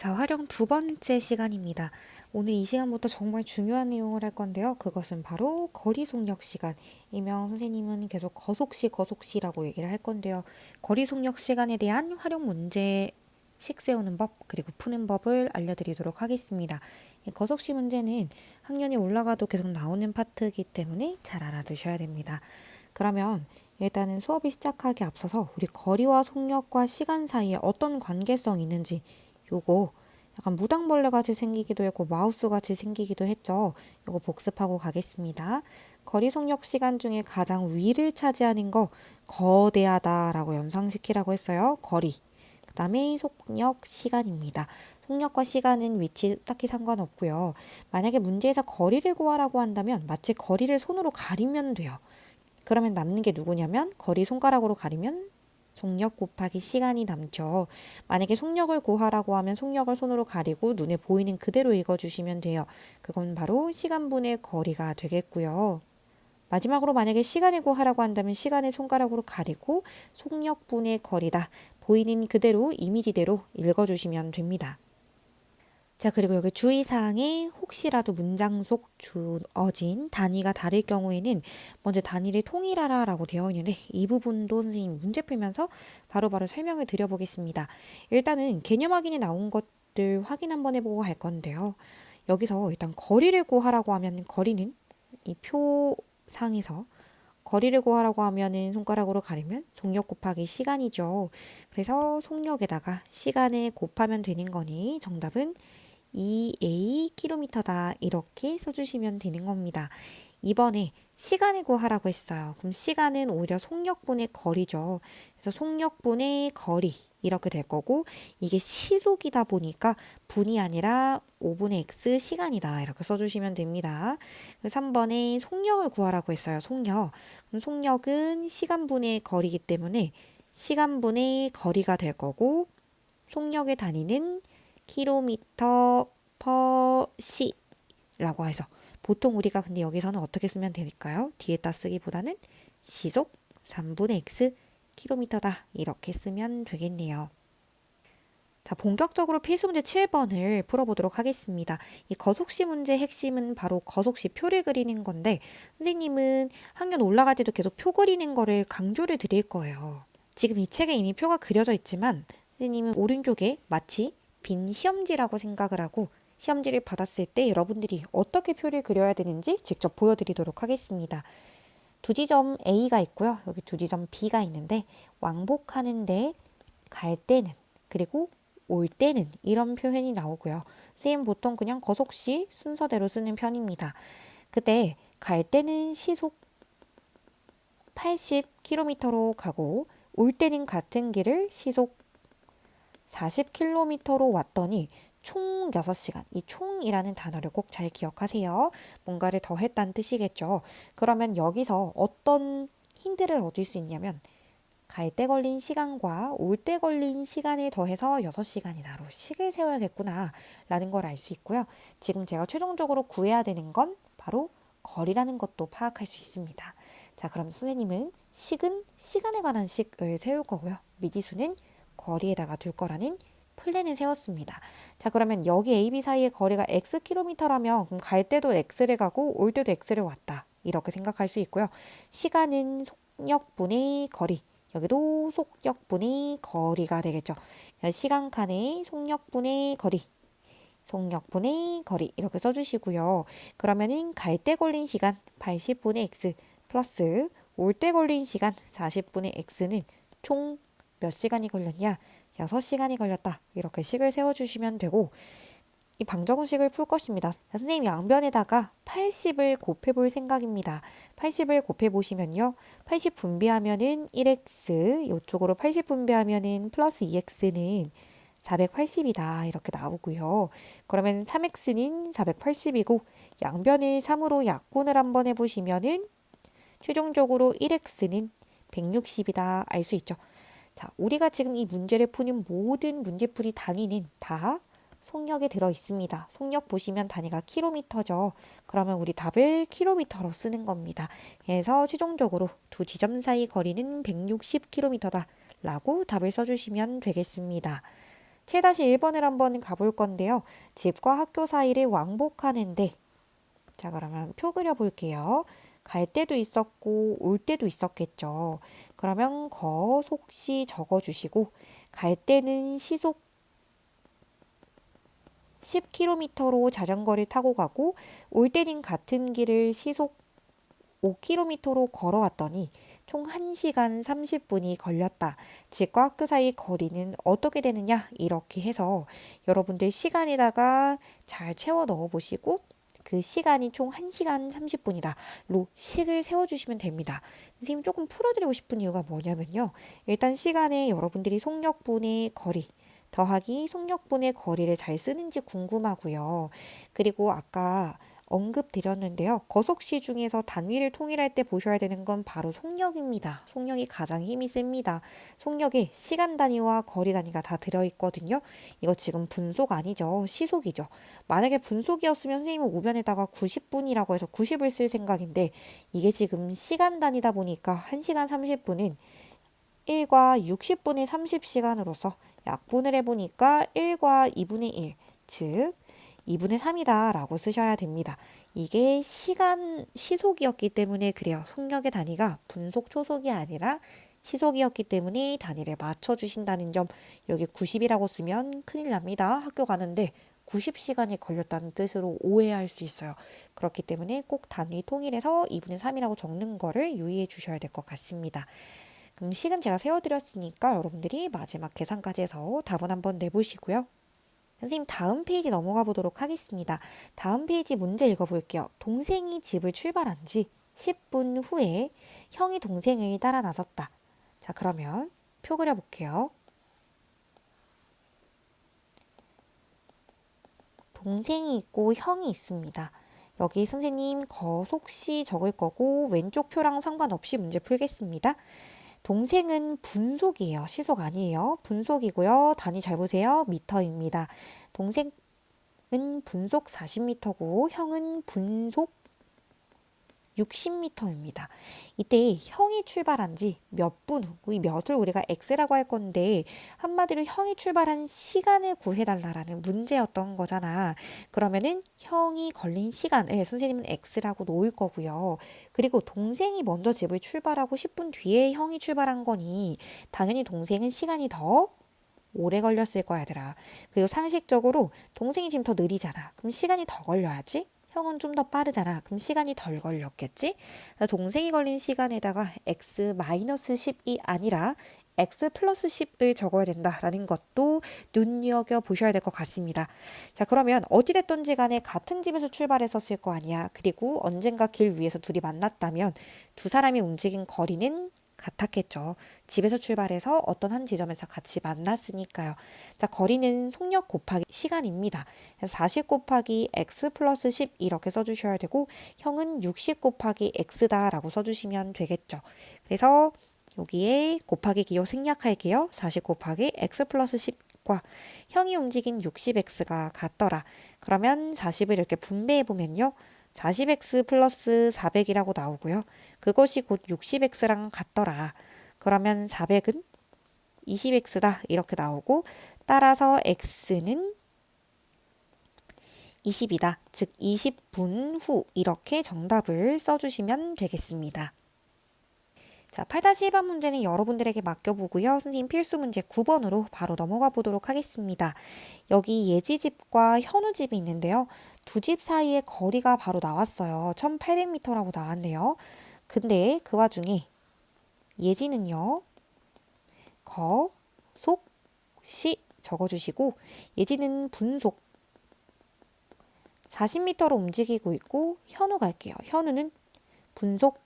자, 활용 두 번째 시간입니다. 오늘 이 시간부터 정말 중요한 내용을 할 건데요. 그것은 바로 거리 속력 시간. 이명 선생님은 계속 거속시라고 얘기를 할 건데요. 거리 속력 시간에 대한 활용 문제식 세우는 법, 그리고 푸는 법을 알려드리도록 하겠습니다. 이 거속시 문제는 학년이 올라가도 계속 나오는 파트이기 때문에 잘 알아두셔야 됩니다. 그러면 일단은 수업이 시작하기 앞서서 우리 거리와 속력과 시간 사이에 어떤 관계성이 있는지 요거 약간 무당벌레 같이 생기기도 했고 마우스 같이 생기기도 했죠. 요거 복습하고 가겠습니다. 거리 속력 시간 중에 가장 위를 차지하는 거 거대하다라고 연상시키라고 했어요. 거리. 그 다음에 속력 시간입니다. 속력과 시간은 위치 딱히 상관없고요. 만약에 문제에서 거리를 구하라고 한다면 마치 거리를 손으로 가리면 돼요. 그러면 남는 게 누구냐면 거리 손가락으로 가리면 속력 곱하기 시간이 남죠. 만약에 속력을 구하라고 하면 속력을 손으로 가리고 눈에 보이는 그대로 읽어주시면 돼요. 그건 바로 시간분의 거리가 되겠고요. 마지막으로 만약에 시간을 구하라고 한다면 시간을 손가락으로 가리고 속력분의 거리다. 보이는 그대로 이미지대로 읽어주시면 됩니다. 자, 그리고 여기 주의사항에 혹시라도 문장 속 주어진 단위가 다를 경우에는 먼저 단위를 통일하라 라고 되어 있는데 이 부분도 선생님 문제 풀면서 바로바로 설명을 드려보겠습니다. 일단은 개념 확인에 나온 것들 확인 한번 해보고 할 건데요. 여기서 일단 거리를 구하라고 하면 거리는 이 표상에서 거리를 구하라고 하면은 손가락으로 가리면 속력 곱하기 시간이죠. 그래서 속력에다가 시간을 곱하면 되는 거니 정답은 2a km다 이렇게 써주시면 되는 겁니다. 이번에 시간을 구하라고 했어요. 그럼 시간은 오히려 속력분의 거리죠. 그래서 속력분의 거리 이렇게 될 거고 이게 시속이다 보니까 분이 아니라 5분의 x 시간이다 이렇게 써주시면 됩니다. 3번에 속력을 구하라고 했어요. 속력. 그럼 속력은 시간분의 거리이기 때문에 시간분의 거리가 될 거고 속력의 단위는 킬로미터 퍼 시라고 해서 보통 우리가 근데 여기서는 어떻게 쓰면 될까요? 뒤에다 쓰기보다는 시속 3분의 x 킬로미터다 이렇게 쓰면 되겠네요. 자, 본격적으로 필수 문제 7번을 풀어보도록 하겠습니다. 이 거속시 문제 핵심은 바로 거속시 표를 그리는 건데 선생님은 학년 올라갈 때도 계속 표 그리는 거를 강조를 드릴 거예요. 지금 이 책에 이미 표가 그려져 있지만 선생님은 오른쪽에 마치 빈 시험지라고 생각을 하고 시험지를 받았을 때 여러분들이 어떻게 표를 그려야 되는지 직접 보여드리도록 하겠습니다. 두 지점 A가 있고요. 여기 두 지점 B가 있는데 왕복하는데 갈 때는 그리고 올 때는 이런 표현이 나오고요. 선생님 보통 그냥 거속시 순서대로 쓰는 편입니다. 그때 갈 때는 시속 80km로 가고 올 때는 같은 길을 시속 40km로 왔더니 총 6시간, 이 총이라는 단어를 꼭 잘 기억하세요. 뭔가를 더 했다는 뜻이겠죠. 그러면 여기서 어떤 힌트를 얻을 수 있냐면 갈 때 걸린 시간과 올 때 걸린 시간에 더해서 6시간이다로 식을 세워야겠구나 라는 걸 알 수 있고요. 지금 제가 최종적으로 구해야 되는 건 바로 거리라는 것도 파악할 수 있습니다. 자, 그럼 선생님은 식은 시간에 관한 식을 세울 거고요. 미지수는 거리에다가 둘 거라는 플랜을 세웠습니다. 자, 그러면 여기 A, B 사이의 거리가 xkm라면 그럼 갈 때도 x를 가고 올 때도 x를 왔다. 이렇게 생각할 수 있고요. 시간은 속력분의 거리. 여기도 속력분의 거리가 되겠죠. 시간 칸에 속력분의 거리. 속력분의 거리 이렇게 써주시고요. 그러면은 갈 때 걸린 시간 80분의 x 플러스 올 때 걸린 시간 40분의 x는 총 몇 시간이 걸렸냐? 6시간이 걸렸다. 이렇게 식을 세워주시면 되고 이 방정식을 풀 것입니다. 선생님 양변에다가 80을 곱해볼 생각입니다. 80을 곱해보시면요. 80 분배하면은 1x, 이쪽으로 80 분배하면은 플러스 2x는 480이다. 이렇게 나오고요. 그러면 3x는 480이고 양변을 3으로 약분을 한번 해보시면은 최종적으로 1x는 160이다. 알 수 있죠. 자, 우리가 지금 이 문제를 푸는 모든 문제풀이 단위는 다 속력에 들어 있습니다. 속력 보시면 단위가 킬로미터죠. 그러면 우리 답을 킬로미터로 쓰는 겁니다. 그래서 최종적으로 두 지점 사이 거리는 160km다 라고 답을 써주시면 되겠습니다. 7-1번을 한번 가볼 건데요. 집과 학교 사이를 왕복하는데, 자, 그러면 표 그려볼게요. 갈 때도 있었고 올 때도 있었겠죠. 그러면 거속시 적어주시고, 갈 때는 시속 10km로 자전거를 타고 가고, 올 때는 같은 길을 시속 5km로 걸어왔더니 총 1시간 30분이 걸렸다. 집과 학교 사이 거리는 어떻게 되느냐? 이렇게 해서 여러분들 시간에다가 잘 채워 넣어 보시고, 그 시간이 총 1시간 30분이다. 로 식을 세워주시면 됩니다. 선생님 조금 풀어드리고 싶은 이유가 뭐냐면요. 일단 시간에 여러분들이 속력분의 거리, 더하기 속력분의 거리를 잘 쓰는지 궁금하고요. 그리고 아까 언급드렸는데요. 거속시 중에서 단위를 통일할 때 보셔야 되는 건 바로 속력입니다. 속력이 가장 힘이 셉니다. 속력에 시간 단위와 거리 단위가 다 들어있거든요. 이거 지금 분속 아니죠. 시속이죠. 만약에 분속이었으면 선생님은 우변에다가 90분이라고 해서 90을 쓸 생각인데, 이게 지금 시간 단위다 보니까 1시간 30분은 1과 60분의 30시간으로서 약분을 해보니까 1과 2분의 1, 즉 2분의 3이다 라고 쓰셔야 됩니다. 이게 시속이었기 때문에 그래요. 속력의 단위가 분속, 초속이 아니라 시속이었기 때문에 단위를 맞춰주신다는 점, 여기 90이라고 쓰면 큰일 납니다. 학교 가는데 90시간이 걸렸다는 뜻으로 오해할 수 있어요. 그렇기 때문에 꼭 단위 통일해서 2분의 3이라고 적는 거를 유의해 주셔야 될 것 같습니다. 그럼 식은 제가 세워드렸으니까 여러분들이 마지막 계산까지 해서 답은 한번 내보시고요. 선생님 다음 페이지 넘어가 보도록 하겠습니다. 다음 페이지 문제 읽어볼게요. 동생이 집을 출발한 지 10분 후에 형이 동생을 따라 나섰다. 자, 그러면 표 그려볼게요. 동생이 있고 형이 있습니다. 여기 선생님 거속시 적을 거고 왼쪽 표랑 상관없이 문제 풀겠습니다. 동생은 분속이에요. 시속 아니에요. 분속이고요. 단위 잘 보세요. 미터입니다. 동생은 분속 40m고 형은 분속 60m입니다. 이때 형이 출발한 지 몇 분 후, 이 몇을 우리가 x라고 할 건데 한마디로 형이 출발한 시간을 구해달라는 문제였던 거잖아. 그러면은 형이 걸린 시간을 선생님은 x라고 놓을 거고요. 그리고 동생이 먼저 집을 출발하고 10분 뒤에 형이 출발한 거니 당연히 동생은 시간이 더 오래 걸렸을 거야, 얘들아. 그리고 상식적으로 동생이 지금 더 느리잖아. 그럼 시간이 더 걸려야지. 형은 좀 더 빠르잖아. 그럼 시간이 덜 걸렸겠지? 동생이 걸린 시간에다가 x-10이 아니라 x 플러스 10을 적어야 된다라는 것도 눈여겨보셔야 될 것 같습니다. 자, 그러면 어찌됐든지 간에 같은 집에서 출발했었을 거 아니야. 그리고 언젠가 길 위에서 둘이 만났다면 두 사람이 움직인 거리는 같았겠죠. 집에서 출발해서 어떤 한 지점에서 같이 만났으니까요. 자, 거리는 속력 곱하기 시간입니다. 그래서 40 곱하기 x 플러스 10 이렇게 써주셔야 되고 형은 60 곱하기 x다라고 써주시면 되겠죠. 그래서 여기에 곱하기 기호 생략할게요. 40 곱하기 x 플러스 10과 형이 움직인 60x가 같더라. 그러면 40을 이렇게 분배해보면요. 40x 플러스 400이라고 나오고요. 그것이 곧 60x랑 같더라. 그러면 400은 20x다 이렇게 나오고 따라서 x는 20이다. 즉 20분 후 이렇게 정답을 써주시면 되겠습니다. 자, 8-1번 문제는 여러분들에게 맡겨보고요. 선생님 필수 문제 9번으로 바로 넘어가 보도록 하겠습니다. 여기 예지집과 현우집이 있는데요. 두 집 사이의 거리가 바로 나왔어요. 1800m라고 나왔네요. 근데 그 와중에 예지는요. 거, 속, 시 적어주시고 예지는 분속 40m로 움직이고 있고 현우 갈게요. 현우는 분속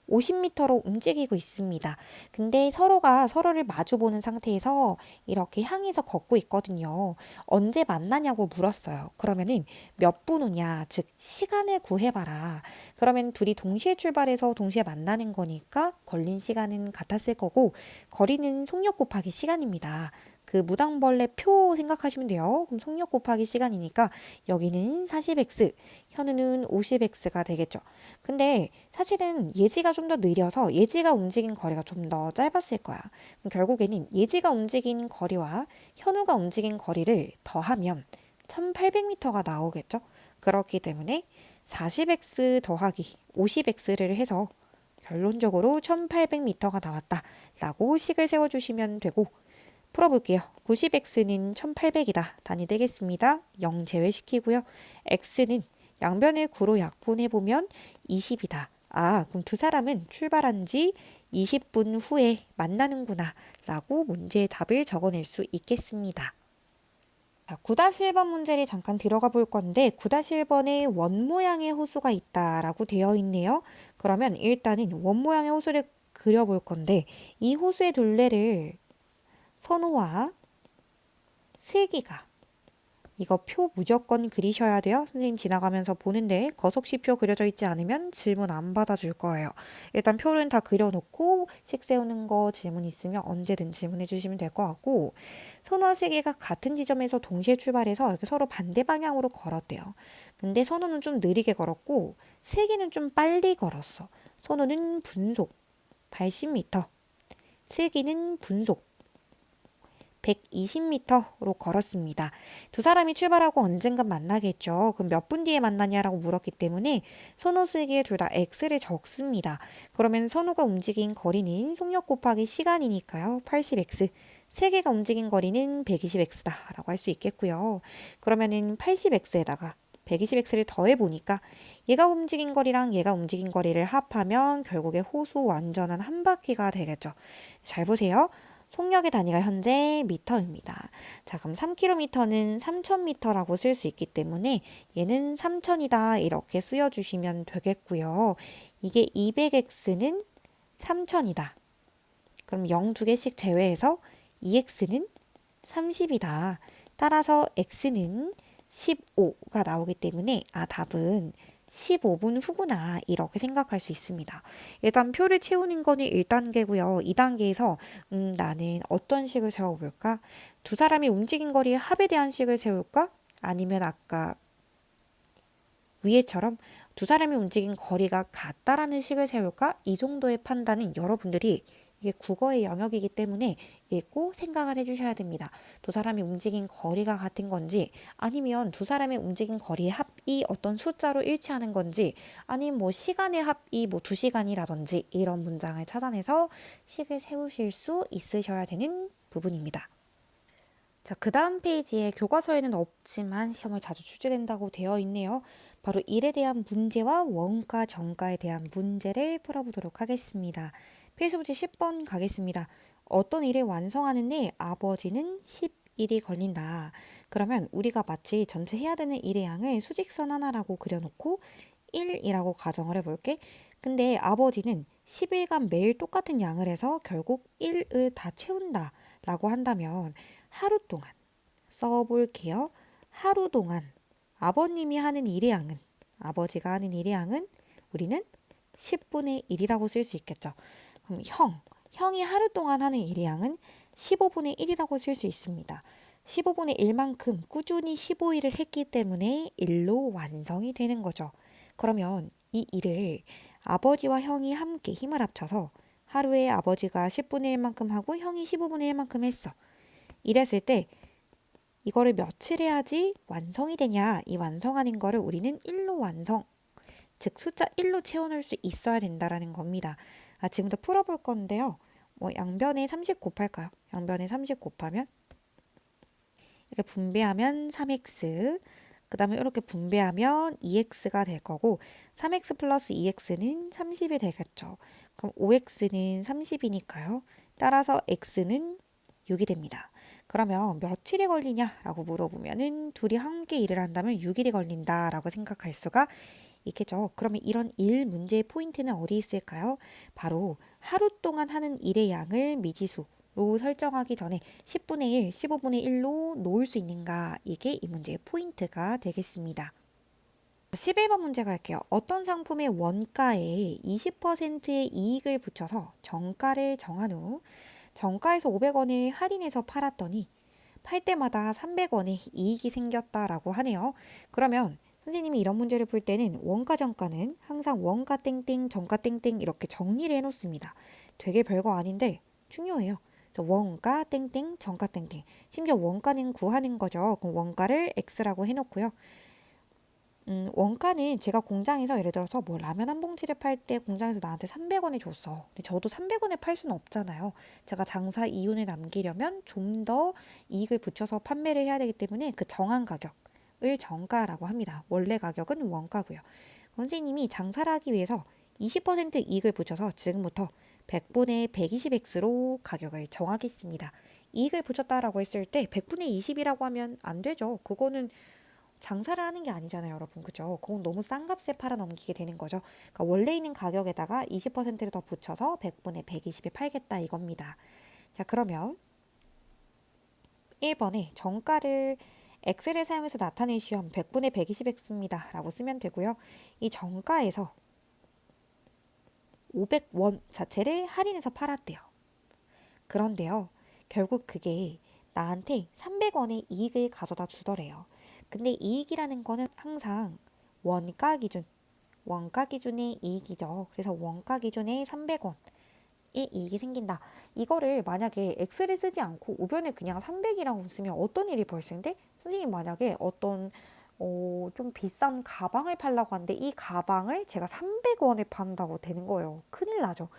50m로 움직이고 있습니다. 근데 서로가 서로를 마주보는 상태에서 이렇게 향해서 걷고 있거든요. 언제 만나냐고 물었어요. 그러면은 몇 분 후냐, 즉 시간을 구해봐라. 그러면 둘이 동시에 출발해서 동시에 만나는 거니까 걸린 시간은 같았을 거고 거리는 속력 곱하기 시간입니다. 그 무당벌레 표 생각하시면 돼요. 그럼 속력 곱하기 시간이니까 여기는 40x, 현우는 50x가 되겠죠. 근데 사실은 예지가 좀 더 느려서 예지가 움직인 거리가 좀 더 짧았을 거야. 그럼 결국에는 예지가 움직인 거리와 현우가 움직인 거리를 더하면 1800m가 나오겠죠. 그렇기 때문에 40x 더하기 50x를 해서 결론적으로 1800m가 나왔다 라고 식을 세워주시면 되고, 풀어볼게요. 90x는 1800이다. 단위 되겠습니다. 0 제외시키고요. x는 양변을 9로 약분해보면 20이다. 아, 그럼 두 사람은 출발한 지 20분 후에 만나는구나 라고 문제의 답을 적어낼 수 있겠습니다. 자, 9-1번 문제를 잠깐 들어가 볼 건데 9-1번에 원 모양의 호수가 있다라고 되어 있네요. 그러면 일단은 원 모양의 호수를 그려볼 건데 이 호수의 둘레를 선호와 슬기가, 이거 표 무조건 그리셔야 돼요. 선생님 지나가면서 보는데 거석시표 그려져 있지 않으면 질문 안 받아줄 거예요. 일단 표는 다 그려놓고 식 세우는 거 질문 있으면 언제든 질문해 주시면 될 것 같고, 선우와 슬기가 같은 지점에서 동시에 출발해서 이렇게 서로 반대 방향으로 걸었대요. 근데 선우는 좀 느리게 걸었고 슬기는 좀 빨리 걸었어. 선우는 분속 80m, 슬기는 분속 120m로 걸었습니다. 두 사람이 출발하고 언젠간 만나겠죠. 그럼 몇 분 뒤에 만나냐라고 물었기 때문에 선호, 슬기에 둘 다 x를 적습니다. 그러면 선호가 움직인 거리는 속력 곱하기 시간이니까요. 80x. 슬기가 움직인 거리는 120x다 라고 할 수 있겠고요. 그러면은 80x에다가 120x를 더해보니까 얘가 움직인 거리랑 얘가 움직인 거리를 합하면 결국에 호수 완전한 한 바퀴가 되겠죠. 잘 보세요. 속력의 단위가 현재 미터입니다. 자, 그럼 3km는 3000m라고 쓸 수 있기 때문에 얘는 3000이다 이렇게 쓰여주시면 되겠고요. 이게 200x는 3000이다. 그럼 0 2개씩 제외해서 2x는 30이다. 따라서 x는 15가 나오기 때문에 답은 15분 후구나 이렇게 생각할 수 있습니다. 일단 표를 채우는 거는 1단계고요. 2단계에서 나는 어떤 식을 세워볼까? 두 사람이 움직인 거리의 합에 대한 식을 세울까? 아니면 아까 위에처럼 두 사람이 움직인 거리가 같다라는 식을 세울까? 이 정도의 판단은 여러분들이, 이게 국어의 영역이기 때문에 읽고 생각을 해주셔야 됩니다. 두 사람이 움직인 거리가 같은 건지, 아니면 두 사람의 움직인 거리의 합이 어떤 숫자로 일치하는 건지, 아니면 뭐 시간의 합이 뭐 2시간이라든지 이런 문장을 찾아내서 식을 세우실 수 있으셔야 되는 부분입니다. 자, 그 다음 페이지에 교과서에는 없지만 시험에 자주 출제된다고 되어 있네요. 바로 일에 대한 문제와 원가, 정가에 대한 문제를 풀어보도록 하겠습니다. 필수 문제 10번 가겠습니다. 어떤 일을 완성하는 데 아버지는 10일이 걸린다. 그러면 우리가 마치 전체 해야 되는 일의 양을 수직선 하나라고 그려놓고 1이라고 가정을 해볼게. 근데 아버지는 10일간 매일 똑같은 양을 해서 결국 1을 다 채운다 라고 한다면 하루 동안 써볼게요. 하루 동안 아버님이 하는 일의 양은, 아버지가 하는 일의 양은 우리는 10분의 1이라고 쓸 수 있겠죠. 그럼 형이 하루 동안 하는 일의 양은 15분의 1이라고 쓸 수 있습니다. 15분의 1만큼 꾸준히 15일을 했기 때문에 1로 완성이 되는 거죠. 그러면 이 일을 아버지와 형이 함께 힘을 합쳐서 하루에 아버지가 10분의 1만큼 하고 형이 15분의 1만큼 했어. 이랬을 때 이거를 며칠 해야지 완성이 되냐, 이 완성하는 거를 우리는 1로 완성, 즉 숫자 1로 채워넣을 수 있어야 된다라는 겁니다. 지금부터 풀어볼 건데요. 양변에 30 곱할까요? 양변에 30 곱하면 이렇게 분배하면 3x, 그 다음에 이렇게 분배하면 2x가 될 거고 3x 플러스 2x는 30이 되겠죠. 그럼 5x는 30이니까요. 따라서 x는 6이 됩니다. 그러면 며칠이 걸리냐라고 물어보면은 둘이 함께 일을 한다면 6일이 걸린다라고 생각할 수가 있겠죠. 그러면 이런 일 문제의 포인트는 어디 있을까요? 바로 하루 동안 하는 일의 양을 미지수로 설정하기 전에 10분의 1, 15분의 1로 놓을 수 있는가, 이게 이 문제의 포인트가 되겠습니다. 11번 문제 갈게요. 어떤 상품의 원가에 20%의 이익을 붙여서 정가를 정한 후 정가에서 500원을 할인해서 팔았더니 팔 때마다 300원의 이익이 생겼다라고 하네요. 그러면 선생님이 이런 문제를 풀 때는 원가 정가는 항상 원가 땡땡 정가 땡땡 이렇게 정리를 해놓습니다. 되게 별거 아닌데 중요해요. 그래서 원가 땡땡 정가 땡땡, 심지어 원가는 구하는 거죠. 그럼 원가를 X라고 해놓고요. 원가는 제가 공장에서 예를 들어서 뭐 라면 한 봉지를 팔 때 공장에서 나한테 300원에 줬어. 근데 저도 300원에 팔 수는 없잖아요. 제가 장사 이윤을 남기려면 좀 더 이익을 붙여서 판매를 해야 되기 때문에 그 정한 가격을 정가라고 합니다. 원래 가격은 원가고요. 선생님이 장사를 하기 위해서 20% 이익을 붙여서 지금부터 100분의 120x로 가격을 정하겠습니다. 이익을 붙였다라고 했을 때 100분의 20이라고 하면 안 되죠. 그거는 장사를 하는 게 아니잖아요, 여러분. 그죠? 그건 너무 싼 값에 팔아 넘기게 되는 거죠. 그러니까 원래 있는 가격에다가 20%를 더 붙여서 100분의 120에 팔겠다 이겁니다. 자, 그러면 1번에 정가를 엑셀을 사용해서 나타내시면 100분의 120x입니다. 라고 쓰면 되고요. 이 정가에서 500원 자체를 할인해서 팔았대요. 그런데요, 결국 그게 나한테 300원의 이익을 가져다 주더래요. 근데 이익이라는 거는 항상 원가 기준, 원가 기준의 이익이죠. 그래서 원가 기준의 300원의 이익이 생긴다. 이거를 만약에 X를 쓰지 않고 우변에 그냥 300이라고 쓰면 어떤 일이 벌어지는데, 선생님 만약에 어떤 좀 비싼 가방을 팔라고 하는데 이 가방을 제가 300원에 판다고 되는 거예요. 큰일 나죠.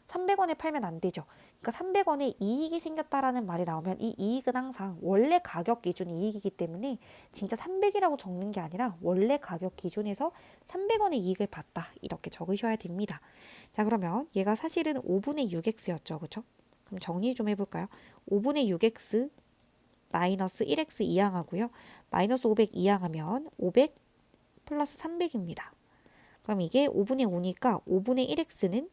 300원에 팔면 안 되죠. 그러니까 300원에 이익이 생겼다라는 말이 나오면 이 이익은 항상 원래 가격 기준 이익이기 때문에 진짜 300이라고 적는 게 아니라 원래 가격 기준에서 300원의 이익을 봤다. 이렇게 적으셔야 됩니다. 자, 그러면 얘가 사실은 5분의 6x였죠. 그렇죠? 그럼 정리 좀 해볼까요? 5분의 6x 마이너스 1x 이항하고요. 마이너스 500 이항하면 500 플러스 300입니다. 그럼 이게 5분의 5니까 5분의 1x는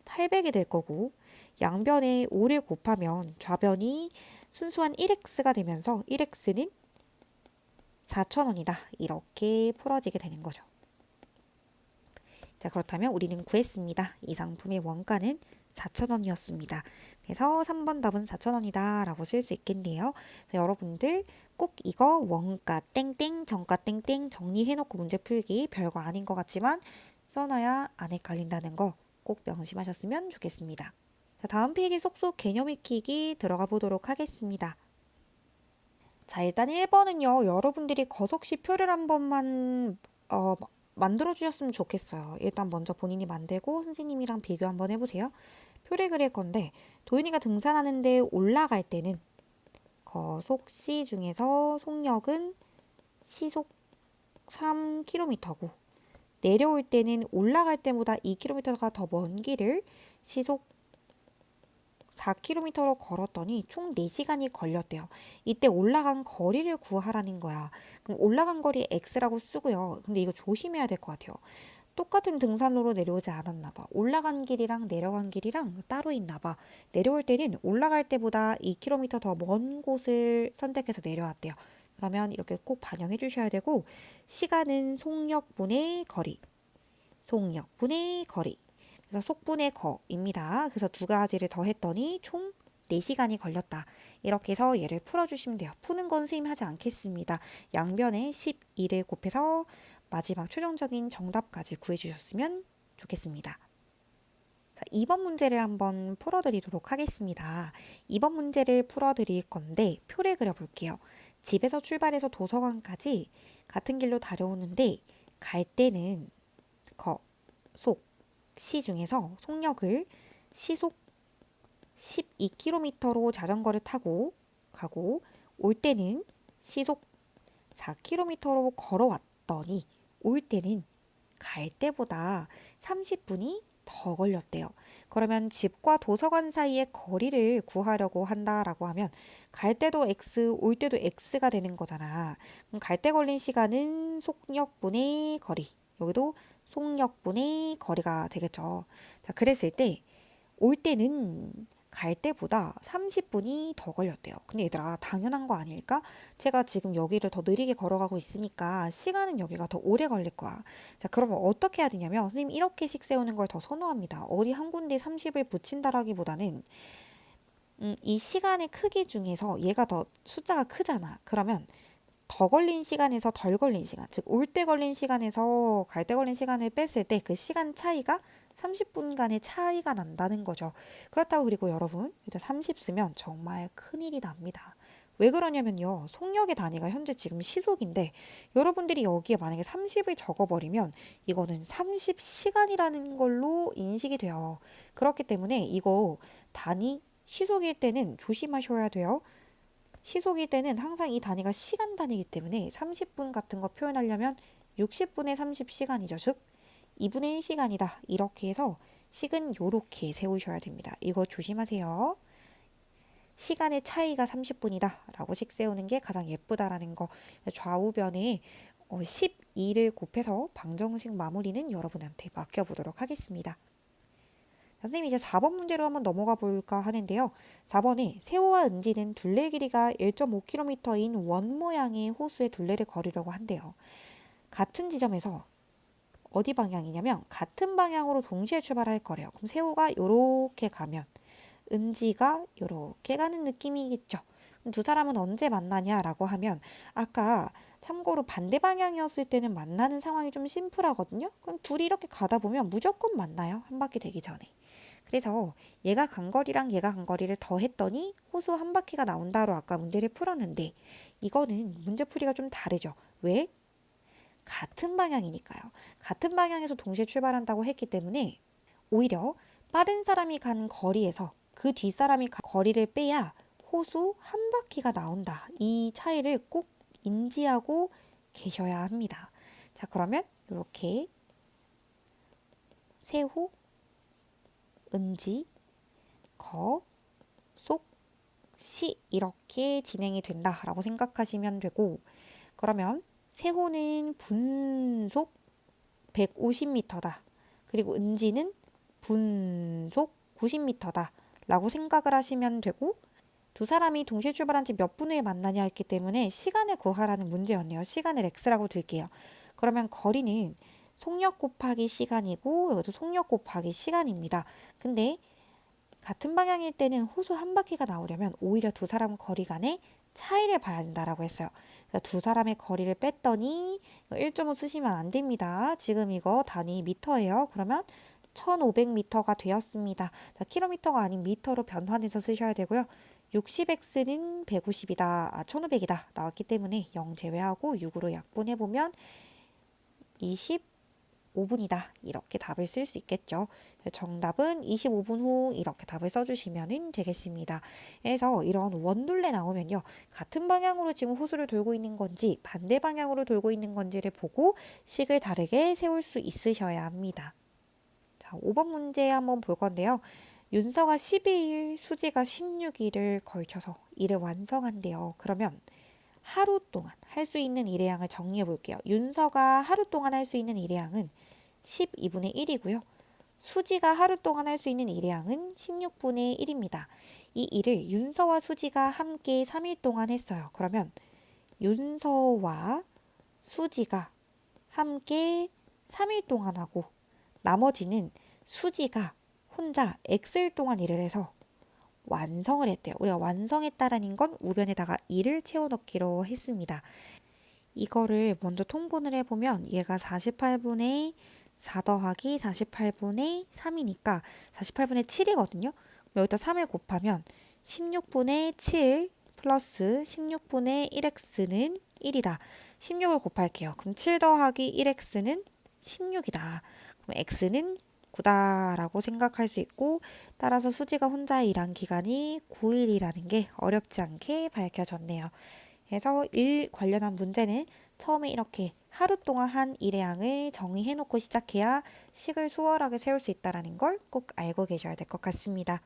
800이 될 거고, 양변에 5를 곱하면 좌변이 순수한 1x가 되면서 1x는 4,000원이다. 이렇게 풀어지게 되는 거죠. 자, 그렇다면 우리는 구했습니다. 이 상품의 원가는 4,000원이었습니다. 그래서 3번 답은 4,000원이다 라고 쓸 수 있겠네요. 여러분들 꼭 이거 원가 땡땡 정가 땡땡 정리해놓고 문제 풀기 별거 아닌 것 같지만 써놔야 안 헷갈린다는 거 꼭 명심하셨으면 좋겠습니다. 자, 다음 페이지 쏙쏙 개념 익히기 들어가 보도록 하겠습니다. 자, 일단 1번은요. 여러분들이 거속시 표를 한 번만 만들어 주셨으면 좋겠어요. 일단 먼저 본인이 만들고 선생님이랑 비교 한번 해보세요. 표를 그릴 건데 도윤이가 등산하는데 올라갈 때는 거속시 중에서 속력은 시속 3km고 내려올 때는 올라갈 때보다 2km가 더 먼 길을 시속 4km로 걸었더니 총 4시간이 걸렸대요. 이때 올라간 거리를 구하라는 거야. 그럼 올라간 거리 X라고 쓰고요. 근데 이거 조심해야 될 것 같아요. 똑같은 등산로로 내려오지 않았나 봐. 올라간 길이랑 내려간 길이랑 따로 있나 봐. 내려올 때는 올라갈 때보다 2km 더 먼 곳을 선택해서 내려왔대요. 그러면 이렇게 꼭 반영해 주셔야 되고, 시간은 속력분의 거리, 속력분의 거리, 그래서 속분의 거입니다. 그래서 두 가지를 더했더니 총 4시간이 걸렸다. 이렇게 해서 얘를 풀어주시면 돼요. 푸는 건 선생님 하지 않겠습니다. 양변에 12를 곱해서 마지막 최종적인 정답까지 구해주셨으면 좋겠습니다. 자, 2번 문제를 한번 풀어드리도록 하겠습니다. 2번 문제를 풀어드릴 건데 표를 그려볼게요. 집에서 출발해서 도서관까지 같은 길로 다려오는데 갈 때는 속, 시 중에서 속력을 시속 12km로 자전거를 타고 가고 올 때는 시속 4km로 걸어왔더니 올 때는 갈 때보다 30분이 더 걸렸대요. 그러면 집과 도서관 사이의 거리를 구하려고 한다라고 하면 갈 때도 X, 올 때도 X가 되는 거잖아. 그럼 갈 때 걸린 시간은 속력분의 거리. 여기도 속력분의 거리가 되겠죠. 자, 그랬을 때 올 때는 갈 때보다 30분이 더 걸렸대요. 근데 얘들아, 당연한 거 아닐까? 제가 지금 여기를 더 느리게 걸어가고 있으니까 시간은 여기가 더 오래 걸릴 거야. 자, 그러면 어떻게 해야 되냐면 선생님 이렇게씩 세우는 걸 더 선호합니다. 어디 한 군데 30을 붙인다라기보다는 이 시간의 크기 중에서 얘가 더 숫자가 크잖아. 그러면 더 걸린 시간에서 덜 걸린 시간, 즉 올 때 걸린 시간에서 갈 때 걸린 시간을 뺐을 때 그 시간 차이가 30분간의 차이가 난다는 거죠. 그렇다고 그리고 여러분, 일단 30 쓰면 정말 큰일이 납니다. 왜 그러냐면요. 속력의 단위가 현재 지금 시속인데 여러분들이 여기에 만약에 30을 적어버리면 이거는 30시간이라는 걸로 인식이 돼요. 그렇기 때문에 이거 단위 시속일 때는 조심하셔야 돼요. 시속일 때는 항상 이 단위가 시간 단위이기 때문에 30분 같은 거 표현하려면 60분의 30시간이죠. 즉 2분의 1시간이다. 이렇게 해서 식은 요렇게 세우셔야 됩니다. 이거 조심하세요. 시간의 차이가 30분이다 라고 식 세우는 게 가장 예쁘다라는 거. 좌우변에 12를 곱해서 방정식 마무리는 여러분한테 맡겨보도록 하겠습니다. 선생님 이제 4번 문제로 한번 넘어가 볼까 하는데요. 4번에 세호와 은지는 둘레 길이가 1.5km인 원 모양의 호수의 둘레를 걸으려고 한대요. 같은 지점에서 어디 방향이냐면 같은 방향으로 동시에 출발할 거래요. 그럼 세호가 요렇게 가면 은지가 요렇게 가는 느낌이겠죠. 두 사람은 언제 만나냐라고 하면 아까 참고로 반대 방향이었을 때는 만나는 상황이 좀 심플하거든요. 그럼 둘이 이렇게 가다 보면 무조건 만나요. 한 바퀴 되기 전에. 그래서 얘가 간 거리랑 얘가 간 거리를 더했더니 호수 한 바퀴가 나온다로 아까 문제를 풀었는데 이거는 문제풀이가 좀 다르죠. 왜? 같은 방향이니까요. 같은 방향에서 동시에 출발한다고 했기 때문에 오히려 빠른 사람이 간 거리에서 그 뒷사람이 간 거리를 빼야 호수 한 바퀴가 나온다. 이 차이를 꼭 인지하고 계셔야 합니다. 자, 그러면 이렇게 세호, 은지, 거, 속, 시 이렇게 진행이 된다라고 생각하시면 되고 그러면 세호는 분속 150m다. 그리고 은지는 분속 90m다. 라고 생각을 하시면 되고 두 사람이 동시에 출발한 지 몇 분 후에 만나냐 했기 때문에 시간을 구하라는 문제였네요. 시간을 x라고 둘게요. 그러면 거리는 속력 곱하기 시간이고 여기도 속력 곱하기 시간입니다. 근데 같은 방향일 때는 호수 한 바퀴가 나오려면 오히려 두 사람 거리 간의 차이를 봐야 된다라고 했어요. 두 사람의 거리를 뺐더니 1.5 쓰시면 안 됩니다. 지금 이거 단위 미터예요. 그러면 1500m가 되었습니다. 자, 킬로미터가 아닌 미터로 변환해서 쓰셔야 되고요. 60x는 150이다. 1500이다. 나왔기 때문에 0 제외하고 6으로 약분해보면 25분이다. 이렇게 답을 쓸 수 있겠죠. 정답은 25분 후 이렇게 답을 써주시면 되겠습니다. 그래서 이런 원둘레 나오면요. 같은 방향으로 지금 호수를 돌고 있는 건지 반대 방향으로 돌고 있는 건지를 보고 식을 다르게 세울 수 있으셔야 합니다. 자, 5번 문제 한번 볼 건데요. 윤서가 12일, 수지가 16일을 걸쳐서 일을 완성한대요. 그러면 하루 동안 할 수 있는 일의 양을 정리해 볼게요. 윤서가 하루 동안 할 수 있는 일의 양은 12분의 1이고요. 수지가 하루 동안 할 수 있는 일의 양은 16분의 1입니다. 이 일을 윤서와 수지가 함께 3일 동안 했어요. 그러면 윤서와 수지가 함께 3일 동안 하고 나머지는 수지가 혼자 X일 동안 일을 해서 완성을 했대요. 우리가 완성했다라는 건 우변에다가 2를 채워넣기로 했습니다. 이거를 먼저 통분을 해보면 얘가 48분의 4 더하기 48분의 3이니까 48분의 7이거든요. 여기다 3을 곱하면 16분의 7 플러스 16분의 1x는 1이다. 16을 곱할게요. 그럼 7 더하기 1x는 16이다. 그럼 x는 9다라고 생각할 수 있고 따라서 수지가 혼자 일한 기간이 9일이라는 게 어렵지 않게 밝혀졌네요. 그래서 일 관련한 문제는 처음에 이렇게 하루 동안 한 일의 양을 정의해 놓고 시작해야 식을 수월하게 세울 수 있다는 걸 꼭 알고 계셔야 될 것 같습니다.